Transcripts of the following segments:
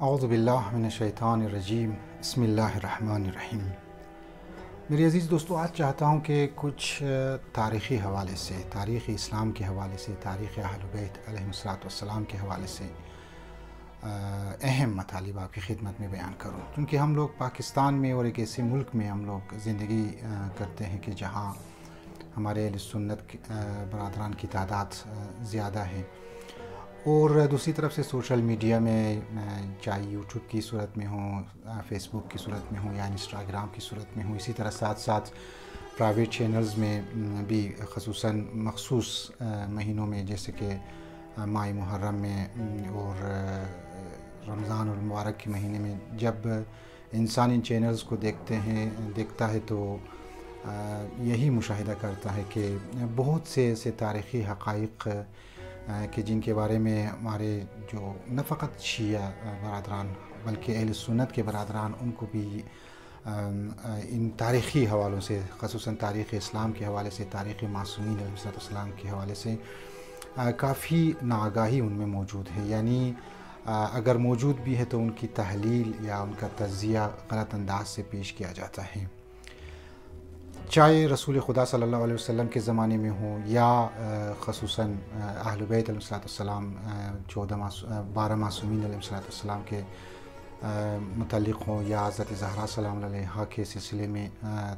اعوذ باللہ من الشیطان الرجیم بسم اللہ الرحمن الرحیم۔ میری عزیز دوستو، آج چاہتا ہوں کہ کچھ تاریخی حوالے سے، تاریخ اسلام کے حوالے سے، تاریخ اہل بیت علیہم السلام کے حوالے سے اہم مطالب آپ کی خدمت میں بیان کروں، کیونکہ ہم لوگ پاکستان میں اور ایک ایسے ملک میں ہم لوگ زندگی کرتے ہیں کہ جہاں ہمارے اہل سنت برادران کی تعداد زیادہ ہے، اور دوسری طرف سے سوشل میڈیا میں چاہے یوٹیوب کی صورت میں ہوں، فیس بک کی صورت میں ہوں یا انسٹاگرام کی صورت میں ہوں، اسی طرح ساتھ ساتھ پرائیویٹ چینلز میں بھی خصوصاً مخصوص مہینوں میں جیسے کہ ماہ محرم میں اور رمضان المبارک کے مہینے میں جب انسان ان چینلز کو دیکھتا ہے تو یہی مشاہدہ کرتا ہے کہ بہت سے ایسے تاریخی حقائق کہ جن کے بارے میں ہمارے جو نہ فقط شیعہ برادران بلکہ اہل سنت کے برادران ان کو بھی ان تاریخی حوالوں سے، خصوصاً تاریخ اسلام کے حوالے سے، تاریخ معصومین علیہ السلام کے حوالے سے کافی ناآگاہی ان میں موجود ہے، یعنی اگر موجود بھی ہے تو ان کی تحلیل یا ان کا تجزیہ غلط انداز سے پیش کیا جاتا ہے، چاہے رسول خدا صلی اللہ علیہ وسلم کے زمانے میں ہوں یا خصوصاً اہل بیت علیہ السلام 12 معصومین علیہ السلام کے متعلق ہوں یا حضرت زہرا سلام علیہا کے سلسلے میں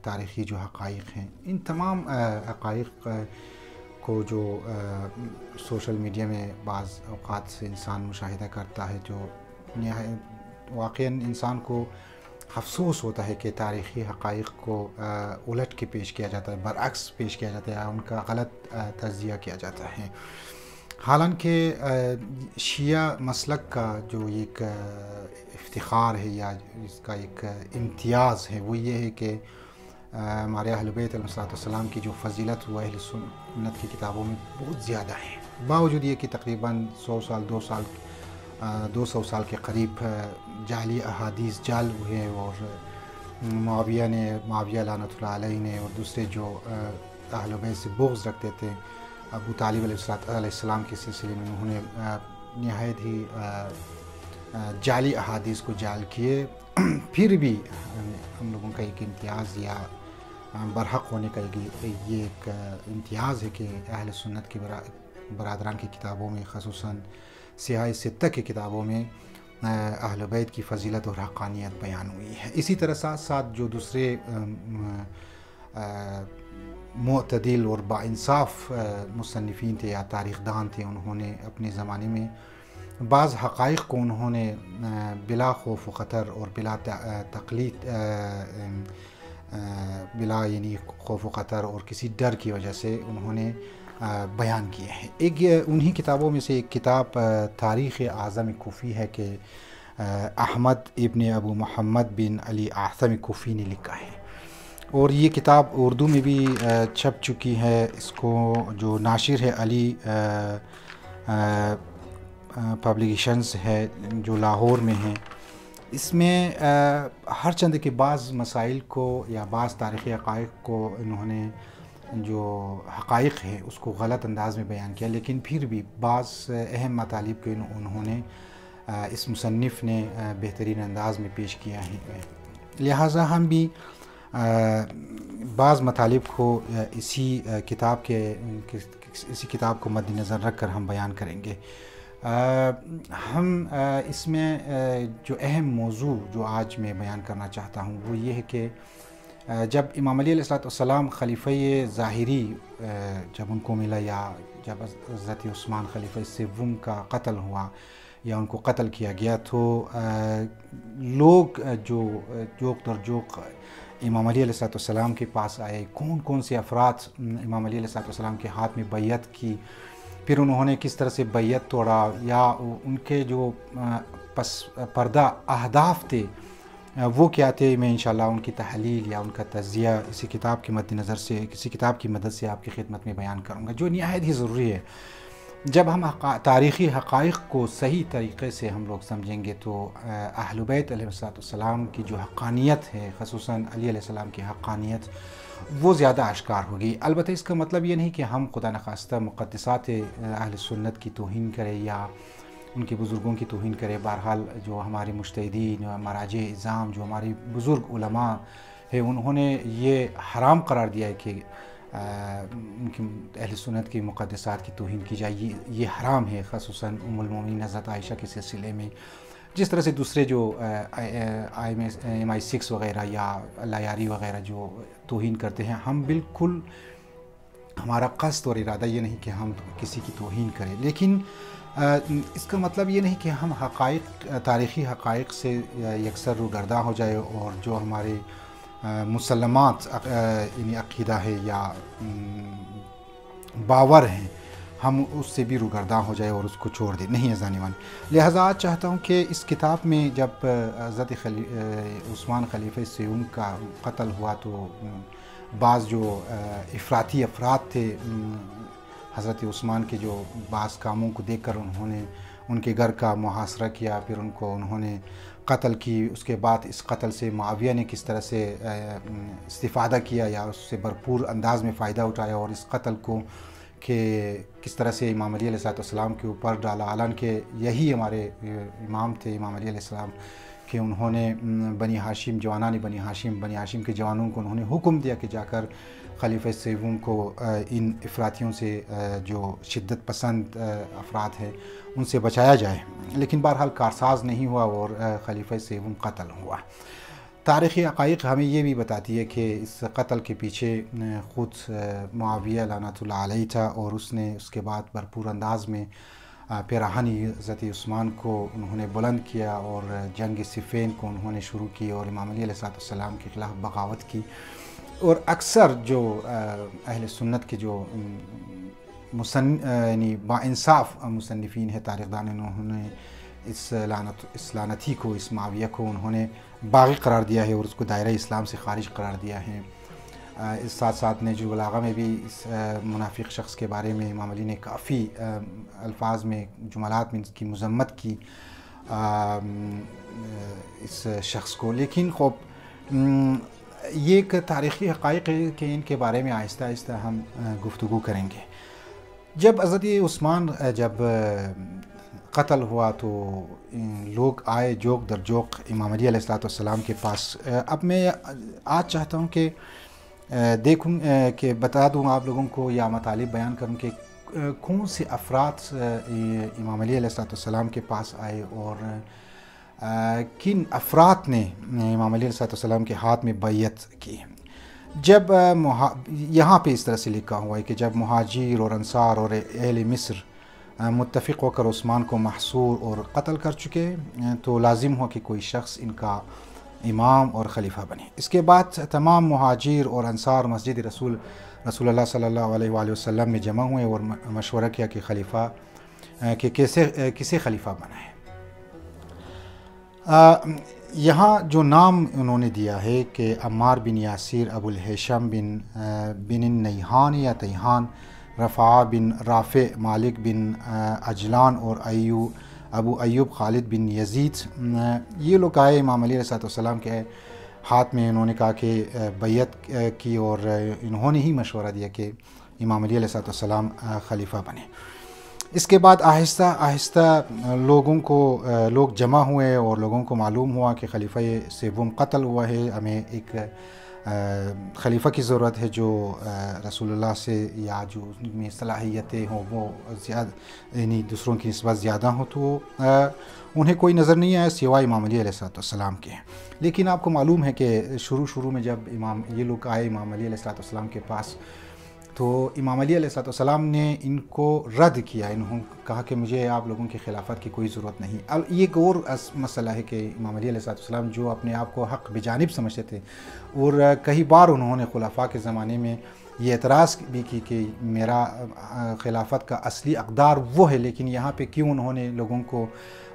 تاریخی جو حقائق ہیں، ان تمام حقائق کو جو سوشل میڈیا میں بعض اوقات سے انسان مشاہدہ کرتا ہے، جو واقعاً انسان کو افسوس ہوتا ہے کہ تاریخی حقائق کو الٹ کے پیش کیا جاتا ہے، برعکس پیش کیا جاتا ہے، ان کا غلط تجزیہ کیا جاتا ہے، حالانکہ شیعہ مسلک کا جو ایک افتخار ہے یا اس کا ایک امتیاز ہے وہ یہ ہے کہ ہمارے اہل بیت علیہ السلام کی جو فضیلت وہ اہل سنت کی کتابوں میں بہت زیادہ ہے، باوجود یہ کہ تقریباً 200 سال کے قریب جعلی احادیث جعل ہوئے، اور معاویہ لعنت اللہ علیہ نے اور دوسرے جو اہل بیت سے بغض رکھتے تھے ابو طالب علیہ السلام کے سلسلے میں، انہوں نے نہایت ہی جعلی احادیث کو جعل کیے، پھر بھی ہم لوگوں کا ایک امتیاز یا برحق ہونے کا یہ ایک امتیاز ہے کہ اہل سنت کے برادران کی کتابوں میں، خصوصاً سیاہ ستہ کی کتابوں میں اہل بیت کی فضیلت اور حقانیت بیان ہوئی ہے۔ اسی طرح ساتھ ساتھ جو دوسرے معتدل اور باانصاف مصنفین تھے یا تاریخ دان تھے، انہوں نے اپنے زمانے میں بعض حقائق کو انہوں نے بلا خوف و خطر اور بلا تقلید، بلا یعنی خوف و خطر اور کسی ڈر کی وجہ سے انہوں نے بیان کیے ہیں۔ ایک انہی کتابوں میں سے ایک کتاب تاریخ اعظم کوفی ہے کہ احمد ابن ابو محمد بن علی اعظم کوفی نے لکھا ہے، اور یہ کتاب اردو میں بھی چھپ چکی ہے، اس کو جو ناشر ہے علی پبلیکیشنز ہے جو لاہور میں ہیں، اس میں ہر چند کے بعض مسائل کو یا بعض تاریخی حقائق کو انہوں نے جو حقائق ہے اس کو غلط انداز میں بیان کیا، لیکن پھر بھی بعض اہم مطالب کو انہوں نے اس مصنف نے بہترین انداز میں پیش کیا ہے، لہٰذا ہم بھی بعض مطالب کو اسی کتاب کو مد نظر رکھ کر ہم بیان کریں گے۔ ہم اس میں جو اہم موضوع جو آج میں بیان کرنا چاہتا ہوں وہ یہ ہے کہ جب امام علی علیہ السلام خلیفہ ظاہری جب ان کو ملا، یا جب حضرت عثمان خلیفہ سوم کا قتل ہوا یا ان کو قتل کیا گیا، تو لوگ جو جوق در جوق امام علی علیہ السلام کے پاس آئے، کون سے افراد امام علی علیہ السلام کے ہاتھ میں بیعت کی، پھر انہوں نے کس طرح سے بیعت توڑا، یا ان کے جو پس پردہ اہداف تھے وہ کیا تھے، میں انشاءاللہ ان کی تحلیل یا ان کا تجزیہ اسی کتاب کے مد نظر سے، کسی کتاب کی مدد سے آپ کی خدمت میں بیان کروں گا، جو نہایت ہی ضروری ہے۔ جب ہم تاریخی حقائق کو صحیح طریقے سے ہم لوگ سمجھیں گے تو اہل بیت علیہ السلام کی جو حقانیت ہے، خصوصاً علی علیہ السلام کی حقانیت، وہ زیادہ اشکار ہوگی۔ البتہ اس کا مطلب یہ نہیں کہ ہم خدا نخواستہ مقدسات اہل سنت کی توہین کریں یا ان کے بزرگوں کی توہین کرے. بہرحال جو ہمارے مجتہدین، مراجع اعظام، جو ہماری بزرگ علماء ہیں، انہوں نے یہ حرام قرار دیا ہے کہ ان کی اہل سنت کی مقدسات کی توہین کی جائے. یہ حرام ہے، خصوصاً ام المومنین حضرت عائشہ کے سلسلے میں. جس طرح سے دوسرے جو MI6 وغیرہ یا اللہ یاری وغیرہ جو توہین کرتے ہیں، ہم بالکل، ہمارا قصد اور ارادہ یہ نہیں کہ ہم کسی کی توہین کریں، لیکن اس کا مطلب یہ نہیں کہ ہم حقائق، تاریخی حقائق سے یکسر روگرداں ہو جائے، اور جو ہمارے مسلمات یعنی عقیدہ ہے یا باور ہیں، ہم اس سے بھی روگرداں ہو جائے اور اس کو چھوڑ دیں. نہیں عزیزان ایمان. لہٰذا آج چاہتا ہوں کہ اس کتاب میں جب حضرت عثمان خلیفہ سیوم کا قتل ہوا تو بعض جو افراطی افراد تھے حضرت عثمان کے، جو بعض کاموں کو دیکھ کر انہوں نے ان کے گھر کا محاصرہ کیا، پھر ان کو انہوں نے قتل کی. اس کے بعد اس قتل سے معاویہ نے کس طرح سے استفادہ کیا یا اس سے بھرپور انداز میں فائدہ اٹھایا، اور اس قتل کو کہ کس طرح سے امام علی علیہ السلام کے اوپر ڈالا. حالانکہ کہ یہی ہمارے امام تھے، امام علی علیہ السلام، کہ انہوں نے بنی ہاشم، جوانان بنی ہاشم کے جوانوں کو انہوں نے حکم دیا کہ جا کر خلیفہ سیوم کو ان افراطیوں سے، جو شدت پسند افراد ہیں، ان سے بچایا جائے. لیکن بہرحال کارساز نہیں ہوا اور خلیفہ سیوم قتل ہوا. تاریخی حقائق ہمیں یہ بھی بتاتی ہے کہ اس قتل کے پیچھے خود معاویہ لعنت اللہ علیہ تھا، اور اس نے اس کے بعد بھرپور انداز میں پیراہنی حضرت عثمان کو انہوں نے بلند کیا، اور جنگ صفین کو انہوں نے شروع کی، اور امام علی علیہ السلام کے خلاف بغاوت کی. اور اکثر جو اہل سنت کے جو یعنی با انصاف مصنفین ہیں، تاریخ دان، انہوں نے اس لعنتی کو، اس معاویہ کو انہوں نے باغی قرار دیا ہے اور اس کو دائرہ اسلام سے خارج قرار دیا ہے. اس ساتھ ساتھ نہج البلاغہ میں بھی اس منافق شخص کے بارے میں امام علی نے کافی الفاظ میں، جملات میں اس کی مذمت کی اس شخص کو. لیکن خوب یہ ایک تاریخی حقائق ہے کہ ان کے بارے میں آہستہ آہستہ ہم گفتگو کریں گے. جب حضرت عثمان جب قتل ہوا تو لوگ آئے جوک در جوک امام علی علیہ السلام کے پاس. اب میں آج چاہتا ہوں کہ دیکھوں کہ بتا دوں آپ لوگوں کو، یا مطالب بیان کروں کہ کون سے افراد امام علی علیہ السلام کے پاس آئے، اور کن افراد نے امام علی علیہ السلام کے ہاتھ میں بیعت کی. جب یہاں پہ اس طرح سے لکھا ہوا ہے کہ جب مہاجر اور انصار اور اہل مصر متفق ہو کر عثمان کو محصور اور قتل کر چکے، تو لازم ہو کہ کوئی شخص ان کا امام اور خلیفہ بنے. اس کے بعد تمام مہاجر اور انصار مسجد رسول اللہ صلی اللہ علیہ وآلہ وسلم میں جمع ہوئے اور مشورہ کیا کہ خلیفہ کہ کسے خلیفہ بنائے. یہاں جو نام انہوں نے دیا ہے کہ عمار بن یاسر، ابو الہیثم بن نیحان یا تیحان، رفاع بن رافع، مالک بن عجلان، اور ابو ایوب خالد بن یزید، یہ لوگ آئے امام علی علیہ السلام کے ہاتھ میں. انہوں نے کہا کہ بیعت کی، اور انہوں نے ہی مشورہ دیا کہ امام علی علیہ السلام خلیفہ بنے. اس کے بعد آہستہ آہستہ لوگ جمع ہوئے، اور لوگوں کو معلوم ہوا کہ خلیفہ سیوم قتل ہوا ہے. ہمیں ایک خلیفہ کی ضرورت ہے جو رسول اللہ سے، یا جو میں صلاحیتیں ہوں وہ زیادہ، یعنی دوسروں کی نسبت زیادہ ہوں. تو انہیں کوئی نظر نہیں آیا سوائے امام علی علیہ السلام کے. لیکن آپ کو معلوم ہے کہ شروع میں جب یہ لوگ آئے امام علی علیہ السلام کے پاس، تو امام علی علیہ السلام نے ان کو رد کیا. انہوں نے کہا کہ مجھے آپ لوگوں کی خلافت کی کوئی ضرورت نہیں. اب یہ ایک اور مسئلہ ہے کہ امام علی علیہ السلام جو اپنے آپ کو حق بجانب سمجھتے تھے، اور کئی بار انہوں نے خلفاء کے زمانے میں یہ اعتراض بھی کی کہ میرا خلافت کا اصلی اقدار وہ ہے، لیکن یہاں پہ کیوں انہوں نے لوگوں کو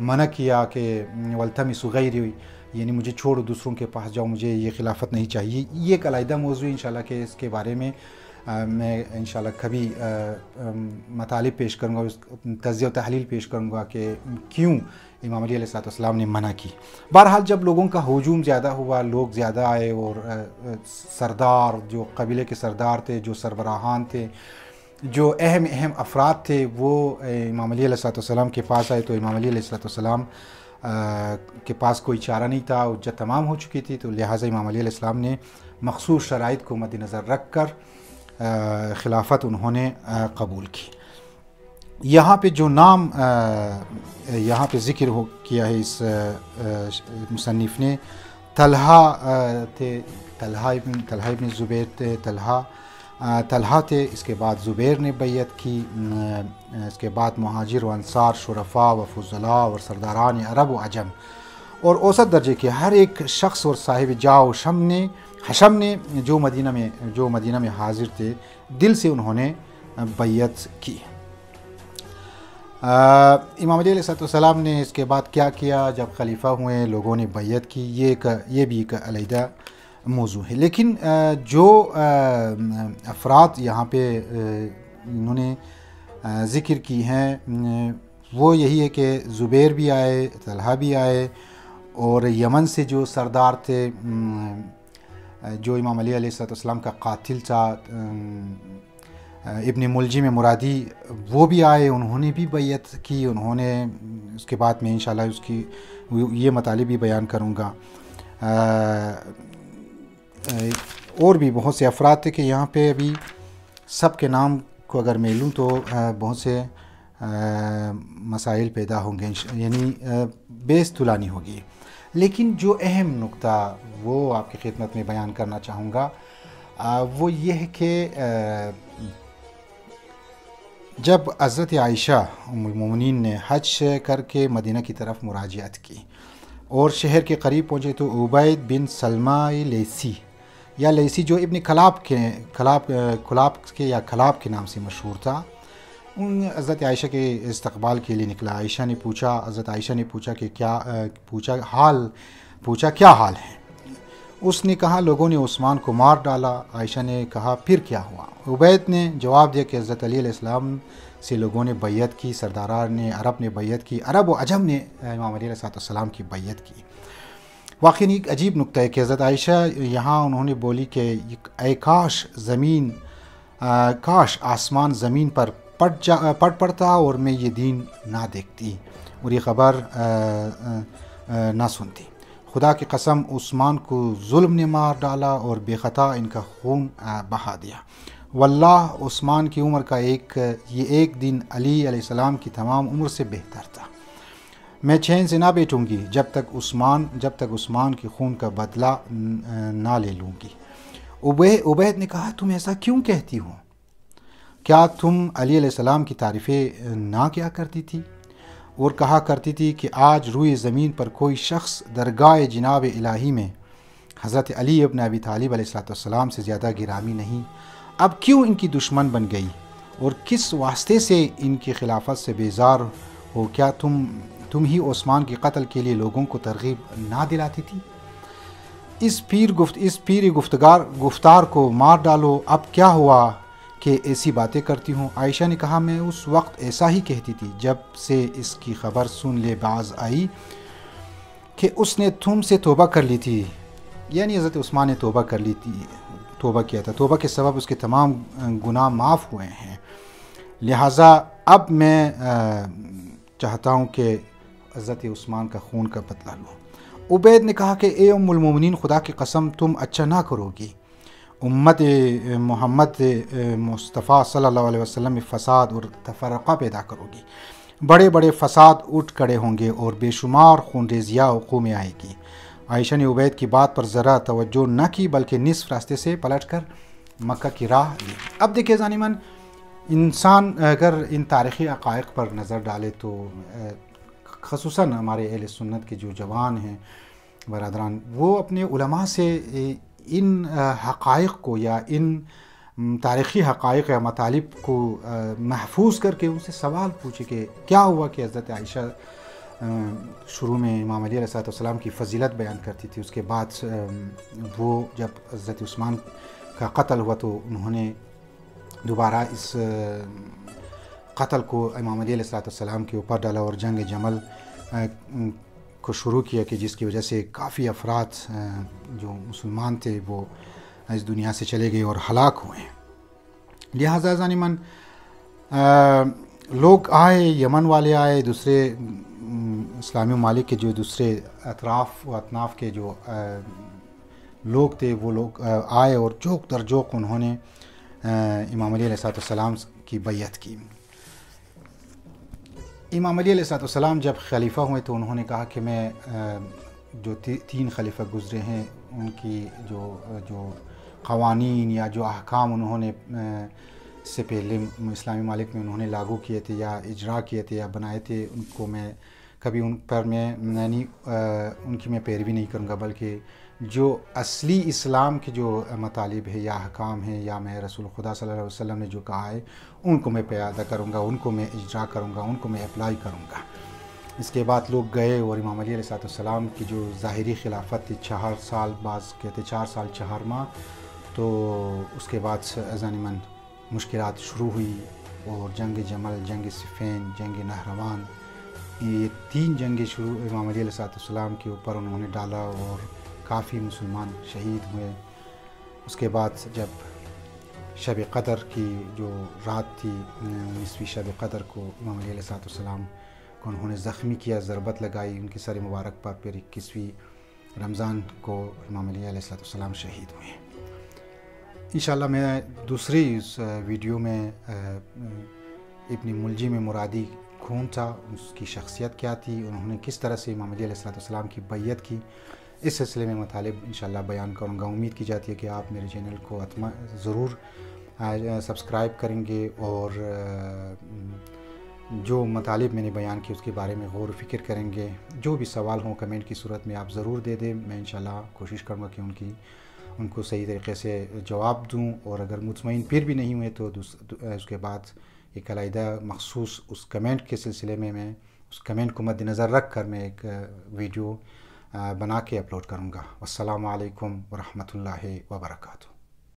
منع کیا کہ والتمسوا غیری، یعنی مجھے چھوڑ دوسروں کے پاس جاؤ، مجھے یہ خلافت نہیں چاہیے. یہ ایک علیحدہ موضوع انشاءاللہ کہ اس کے بارے میں میں انشاءاللہ کبھی مطالب پیش کروں گا، تجزیہ و تحلیل پیش کروں گا کہ کیوں امام علی علیہ السلام نے منع کی. بہرحال جب لوگوں کا ہجوم زیادہ ہوا، لوگ زیادہ آئے، اور سردار جو قبیلے کے سردار تھے، جو سربراہان تھے، جو اہم افراد تھے وہ امام علی علیہ السلام کے پاس آئے، تو امام علی علیہ السلام کے پاس کوئی چارہ نہیں تھا، حجت تمام ہو چکی تھی، تو لہٰذا امام علی علیہ السلام نے مخصوص شرائط کو مد نظر رکھ کر خلافت انہوں نے قبول کی۔ یہاں پہ جو نام یہاں پہ ذکر کیا ہے اس مصنف نے، طلحہ تھے، طلحہ ابن زبیر تھے، طلحہ تھے، اس کے بعد زبیر نے بیعت کی، اس کے بعد مہاجر و انصار، شرفاء و فضلاء اور سرداران عرب و عجم اور اوسط درجے کے ہر ایک شخص اور صاحب جاہ و حشم نے جو مدینہ میں حاضر تھے، دل سے انہوں نے بیعت کی۔ امام علی علیہ السلام نے اس کے بعد کیا کیا جب خلیفہ ہوئے، لوگوں نے بیعت کی، یہ بھی ایک علیحدہ موضوع ہے۔ لیکن جو افراد یہاں پہ انہوں نے ذکر کی ہیں وہ یہی ہے کہ زبیر بھی آئے، طلحہ بھی آئے، اور یمن سے جو سردار تھے، جو امام علی علیہ السلام کا قاتل تھا، ابن ملجم مرادی، وہ بھی آئے، انہوں نے بھی بیعت کی۔ انہوں نے اس کے بعد میں انشاءاللہ اس کی یہ مطالب بھی بیان کروں گا۔ اور بھی بہت سے افراد تھے کہ یہاں پہ ابھی سب کے نام کو اگر میں لوں تو بہت سے مسائل پیدا ہوں گے، یعنی بیس طولانی ہوگی۔ لیکن جو اہم نقطہ وہ آپ کی خدمت میں بیان کرنا چاہوں گا وہ یہ ہے کہ جب حضرت عائشہ ام المومنین نے حج کر کے مدینہ کی طرف مراجعت کی اور شہر کے قریب پہنچے تو عبید بن سلمہ لیسی جو ابن کلاب کے نام سے مشہور تھا، ان حضرت عائشہ کے استقبال کے لیے نکلا۔ حضرت عائشہ نے پوچھا کہ کیا حال ہے؟ اس نے کہا لوگوں نے عثمان کو مار ڈالا۔ عائشہ نے کہا پھر کیا ہوا؟ عبید نے جواب دیا کہ حضرت علی علیہ السلام سے لوگوں نے بیعت کی، سرداران نے عرب نے بیعت کی، عرب و عجم نے امام علی علیہ السلام کی بیعت کی۔ واقعی ایک عجیب نکتہ ہے کہ حضرت عائشہ یہاں انہوں نے بولی کہ اے کاش آسمان زمین پر پٹ پڑتا اور میں یہ دین نہ دیکھتی اور یہ خبر نہ سنتی۔ خدا کی قسم عثمان کو ظلم نے مار ڈالا اور بے خطا ان کا خون بہا دیا۔ واللہ عثمان کی عمر کا یہ ایک دن علی علیہ السلام کی تمام عمر سے بہتر تھا۔ میں چین سے نہ بیٹھوں گی جب تک عثمان کے خون کا بدلہ نہ لے لوں گی۔ عبید نے کہا تم ایسا کیوں کہتی ہو؟ کیا تم علی علیہ السلام کی تعریفیں نہ کیا کرتی تھی اور کہا کرتی تھی کہ آج روئے زمین پر کوئی شخص درگاہ جناب الہی میں حضرت علی ابن ابی طالب علیہ السلام سے زیادہ گرامی نہیں؟ اب کیوں ان کی دشمن بن گئی اور کس واسطے سے ان کی خلافت سے بیزار ہو؟ کیا تم ہی عثمان کے قتل کے لیے لوگوں کو ترغیب نہ دلاتی تھی؟ اس پیر گفتار کو مار ڈالو، اب کیا ہوا کہ ایسی باتیں کرتی ہوں؟ عائشہ نے کہا میں اس وقت ایسا ہی کہتی تھی جب سے اس کی خبر سن لے باز آئی کہ اس نے تم سے توبہ کر لی تھی، یعنی حضرت عثمان نے توبہ کیا تھا، توبہ کے سبب اس کے تمام گناہ معاف ہوئے ہیں، لہٰذا اب میں چاہتا ہوں کہ حضرت عثمان کا خون کا بدلہ لو۔ عبید نے کہا کہ اے ام المومنین خدا کی قسم تم اچھا نہ کرو گی، امت محمد مصطفیٰ صلی اللہ علیہ وسلم میں فساد اور تفرقہ پیدا کرو گی، بڑے بڑے فساد اٹھ کھڑے ہوں گے اور بے شمار خون ریزیاں وقوع میں آئے گی۔ عائشہ نے عبید کی بات پر ذرا توجہ نہ کی بلکہ نصف راستے سے پلٹ کر مکہ کی راہ لی۔ اب دیکھیں ذانمن، انسان اگر ان تاریخی حقائق پر نظر ڈالے تو خصوصاً ہمارے اہل سنت کے جو جوان ہیں برادران، وہ اپنے علماء سے ان حقائق کو یا ان تاریخی حقائق یا مطالب کو محفوظ کر کے ان سے سوال پوچھے کہ کیا ہوا کہ حضرت عائشہ شروع میں امام علی علیہ السلام کی فضیلت بیان کرتی تھی، اس کے بعد وہ جب حضرت عثمان کا قتل ہوا تو انہوں نے دوبارہ اس قتل کو امام علی علیہ السلام کے اوپر ڈالا اور جنگ جمل کو شروع کیا کہ جس کی وجہ سے کافی افراد جو مسلمان تھے وہ اس دنیا سے چلے گئے اور ہلاک ہوئے ہیں۔ لہٰذا ذانمن لوگ آئے، یمن والے آئے، دوسرے اسلامی ممالک کے جو دوسرے اطراف و اطناف کے جو لوگ تھے وہ لوگ آئے اور جوک در جوک انہوں نے امام علی علیہ السلام کی بیعت کی. امام علی علیہ السلام جب خلیفہ ہوئے تو انہوں نے کہا کہ میں جو 3 خلیفہ گزرے ہیں ان کی جو قوانین یا جو احکام انہوں نے اس سے پہلے اسلامی ممالک میں انہوں نے لاگو کیے تھے یا اجرا کیے تھے یا بنائے تھے، ان کو میں کبھی ان پر ان کی میں پیروی نہیں کروں گا، بلکہ جو اصلی اسلام کے جو مطالب ہے یا احکام ہیں یا میں رسول خدا صلی اللہ علیہ وسلم نے جو کہا ہے ان کو میں پیادہ کروں گا، ان کو میں اجرا کروں گا، ان کو میں اپلائی کروں گا. اس کے بعد لوگ گئے اور امام علی علیہ السلام کی جو ظاہری خلافت تھی 4 سال، بعض کہتے 4 سال 4 ماہ، تو اس کے بعد ازان من مشکلات شروع ہوئی اور جنگ جمل، جنگ صفین، جنگ نہروان، یہ 3 جنگیں شروع امام علی علیہ السلام کے اوپر انہوں نے ڈالا اور کافی مسلمان شہید ہوئے. اس کے بعد جب شب قدر کی جو رات تھی 19ویں شب قدر کو امام علی علیہ السلام کو انہوں نے زخمی کیا، ضربت لگائی ان کے سر مبارک پر. پھر 21ویں رمضان کو امام علی علیہ السلام شہید ہوئے. انشاءاللہ میں دوسری اس ویڈیو میں ابن ملجم مرادی کون تھا، اس کی شخصیت کیا تھی، انہوں نے کس طرح سے امام علی علیہ السلام کی بیعت کی، اس سلسلے میں مطالب انشاءاللہ بیان کروں گا. امید کی جاتی ہے کہ آپ میرے چینل کو ضرور سبسکرائب کریں گے اور جو مطالب میں نے بیان کی اس کے بارے میں غور و فکر کریں گے. جو بھی سوال ہوں کمنٹ کی صورت میں آپ ضرور دے دیں، میں انشاءاللہ کوشش کروں گا کہ ان کو صحیح طریقے سے جواب دوں، اور اگر مطمئن پھر بھی نہیں ہوئے تو اس کے بعد ایک علیحدہ مخصوص اس کمنٹ کے سلسلے میں اس کمنٹ کو مد نظر رکھ کر میں ایک ویڈیو بنا کے اپلوڈ کروں گا. السلام علیکم ورحمۃ اللہ وبرکاتہ.